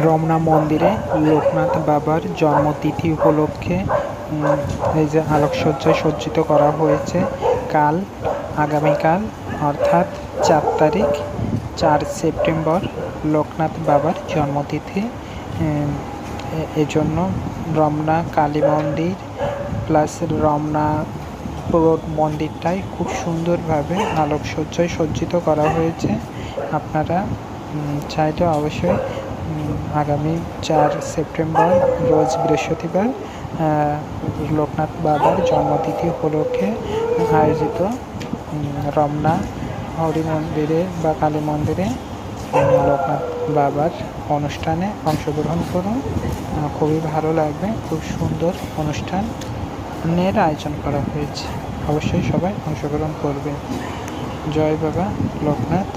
রমনা মন্দিরে লোকনাথ বাবার জন্মতিথি উপলক্ষে এই যে আলোকসজ্জায় সজ্জিত করা হয়েছে। আগামীকাল অর্থাৎ 4 তারিখ 4 সেপ্টেম্বর লোকনাথ বাবার জন্মতিথি। এজন্য রমনা কালী মন্দির প্লাস রমনা পুরো মন্দিরটাই খুব সুন্দরভাবে আলোকসজ্জায় সজ্জিত করা হয়েছে। আপনারা চাইলে অবশ্যই আগামী 4 সেপ্টেম্বর রোজ বৃহস্পতিবার লোকনাথ বাবার জন্মতিথি উপলক্ষে আয়োজিত রমনা হরি মন্দিরে বা কালী মন্দিরে লোকনাথ বাবার অনুষ্ঠানে অংশগ্রহণ করুন। খুবই ভালো লাগবে। খুব সুন্দর অনুষ্ঠানের আয়োজন করা হয়েছে। অবশ্যই সবাই অংশগ্রহণ করবে। জয় বাবা লোকনাথ।